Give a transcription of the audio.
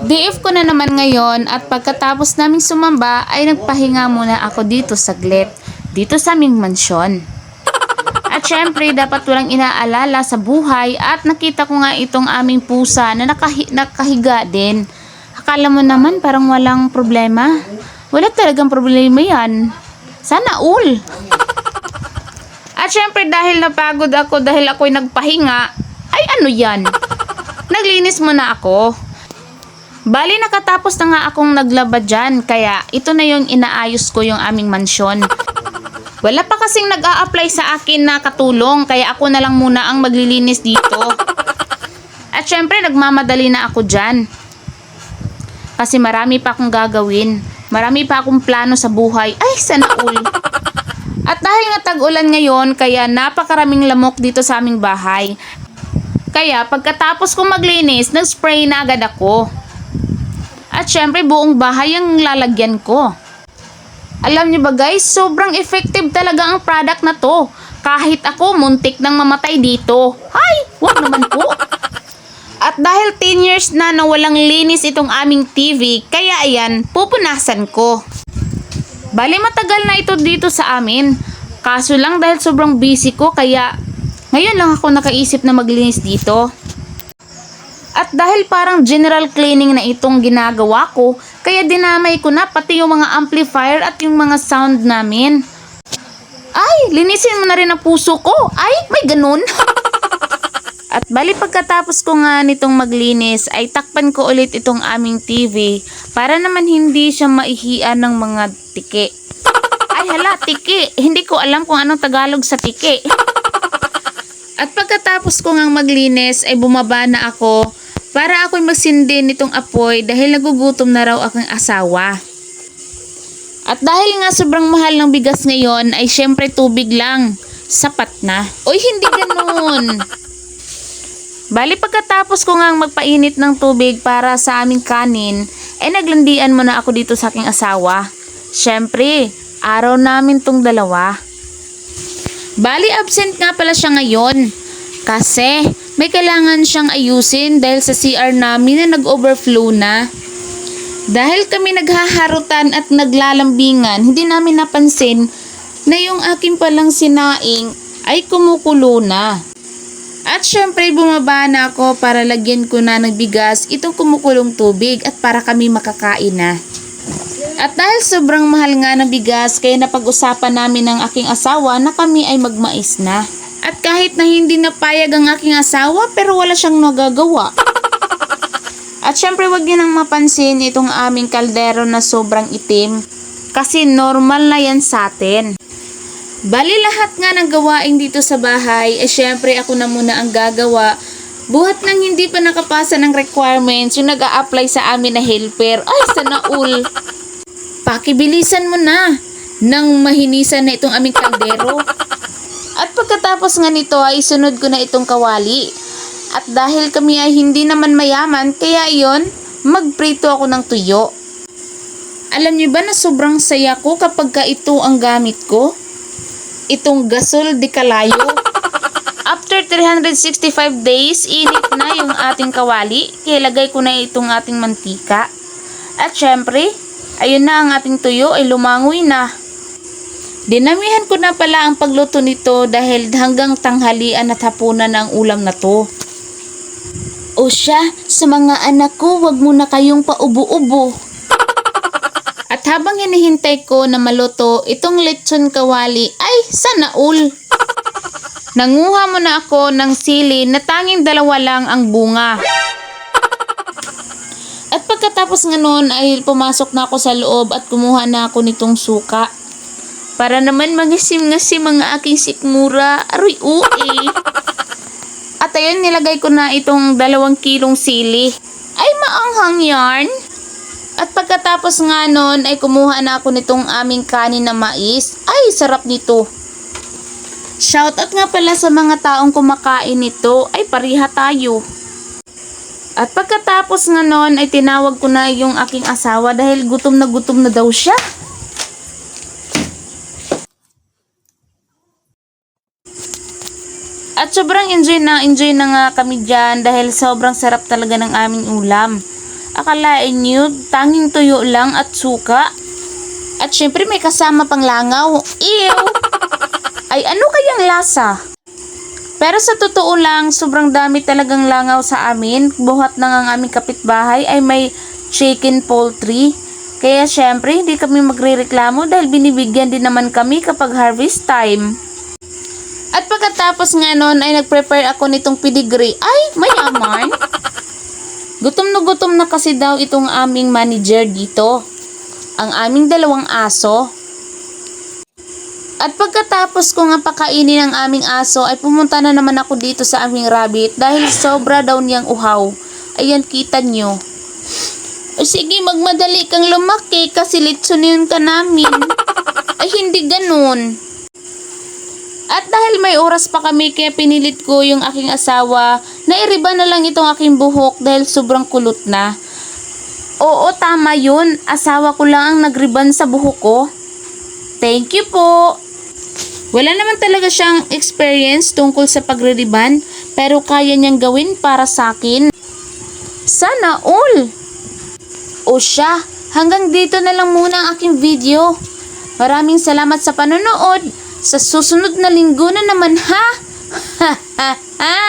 DF ko na naman ngayon at pagkatapos naming sumamba ay nagpahinga muna ako dito saglit, dito sa aming mansyon. At syempre dapat walang inaalala sa buhay at nakita ko nga itong aming pusa na nakahiga din. Akala mo naman parang walang problema. Wala talagang problema yan. Sana all. At syempre dahil napagod ako dahil ako'y nagpahinga, ay ano yan? Naglinis muna ako. Bali nakatapos na nga akong naglaba dyan, kaya ito na yung inaayos ko yung aming mansyon. Wala pa kasing nag-a-apply sa akin na katulong, kaya ako na lang muna ang maglilinis dito. At syempre nagmamadali na ako dyan. Kasi marami pa akong gagawin. Marami pa akong plano sa buhay. Ay, sana all. At dahil nga tag-ulan ngayon, kaya napakaraming lamok dito sa aming bahay. Kaya pagkatapos kong maglinis, nag-spray na agad ako. At syempre buong bahay ang lalagyan ko. Alam niyo ba guys, sobrang effective talaga ang product na to. Kahit ako muntik nang mamatay dito. Ay, wag naman po. At dahil 10 years na walang linis itong aming TV, kaya ayan, pupunasan ko. Bali matagal na ito dito sa amin. Kaso lang dahil sobrang busy ko, kaya ngayon lang ako nakaisip na maglinis dito. At dahil parang general cleaning na itong ginagawa ko, kaya dinamay ko na pati yung mga amplifier at yung mga sound namin. Ay, linisin mo na rin ang puso ko. Ay, may ganun. At bali pagkatapos ko nga nitong maglinis, ay takpan ko ulit itong aming TV para naman hindi siya maihian ng mga tiki. Ay hala, tiki. Hindi ko alam kung anong Tagalog sa tiki. At pagkatapos ko ngang maglinis, ay bumaba na ako para ako'y magsindi nitong apoy dahil nagugutom na raw aking asawa. At dahil nga sobrang mahal ng bigas ngayon, ay syempre tubig lang. Sapat na. Uy, hindi ganun. Bali pagkatapos ko ngang magpainit ng tubig para sa aming kanin, ay naglandian muna ako dito sa aking asawa. Syempre, araw namin tong dalawa. Bali absent nga pala siya ngayon. Kasi may kailangan siyang ayusin dahil sa CR namin na nag-overflow na. Dahil kami naghaharutan at naglalambingan, hindi namin napansin na yung akin palang sinaing ay kumukulo na. At syempre bumaba na ako para lagyan ko na ng bigas itong kumukulong tubig at para kami makakain na. At dahil sobrang mahal nga ng bigas, kaya napag-usapan namin ng aking asawa na kami ay magmais na. At kahit na hindi napayag ang aking asawa, pero wala siyang nagagawa. At syempre wag niyo nang mapansin itong aming kaldero na sobrang itim. Kasi normal na yan sa atin. Bali lahat nga ng gawain dito sa bahay, syempre ako na muna ang gagawa. Buhat nang hindi pa nakapasa ng requirements yung nag-a-apply sa amin na helper. Ay, sana all. Pakibilisan mo na nang mahinisan na itong aming kaldero. At pagkatapos nga nito ay sunod ko na itong kawali. At dahil kami ay hindi naman mayaman, kaya iyon, magprito ako ng tuyo. Alam niyo ba na sobrang saya ko kapag ito ang gamit ko? Itong gasol de kalayo. After 365 days, init na yung ating kawali. Kaya lagay ko na itong ating mantika. At syempre, ayun na ang ating tuyo ay lumangoy na. Dinamihan ko na pala ang pagluto nito dahil hanggang tanghalian at hapunan ang ulam na to. O siya, sa mga anak ko, wag muna kayong paubo-ubo. At habang hinihintay ko na maluto itong lechon kawali, ay sana all. Nanguha muna ako ng sili na tanging 2 lang ang bunga. At pagkatapos nga nun ay pumasok na ako sa loob at kumuha na ako nitong suka. Para naman magasim-ngasim mga aking sikmura. Aroy ui. At ayun, nilagay ko na itong 2 kilong sili. Ay maanghang yarn. At pagkatapos nga nun ay kumuha na ako nitong aming kanin na mais. Ay sarap nito. Shoutout nga pala sa mga taong kumakain nito. Ay pariha tayo. At pagkatapos nga nun ay tinawag ko na yung aking asawa dahil gutom na daw siya. At sobrang enjoy na nga kami dyan dahil sobrang sarap talaga ng aming ulam. Akalain nyo, tanging tuyo lang at suka. At syempre may kasama pang langaw. Ew! Ay ano kayang lasa? Pero sa totoo lang, sobrang dami talagang langaw sa amin. Buhat na ang aming kapitbahay ay may chicken poultry. Kaya syempre, hindi kami magrereklamo dahil binibigyan din naman kami kapag harvest time. At pagkatapos nga nun ay nag-prepare ako nitong pedigree. Ay, mayaman! Gutom na kasi daw itong aming manager dito. Ang aming 2 aso. At pagkatapos ko nga pakainin ang aming aso ay pumunta na naman ako dito sa aming rabbit dahil sobra daw niyang uhaw. Ayan, kita nyo. Ay, sige, magmadali kang lumaki kasi litsunin ka namin. Ay, hindi ganun. At dahil may oras pa kami kaya pinilit ko yung aking asawa na iriba na lang itong aking buhok dahil sobrang kulot na. Oo, tama yun. Asawa ko lang ang nagriban sa buhok ko. Thank you po. Wala naman talaga siyang experience tungkol sa pagre-riban pero kaya niyang gawin para sa akin. Sana all. O siya, hanggang dito na lang muna ang aking video. Maraming salamat sa panonood. Sa susunod na linggo na naman ha. Ha ha ha.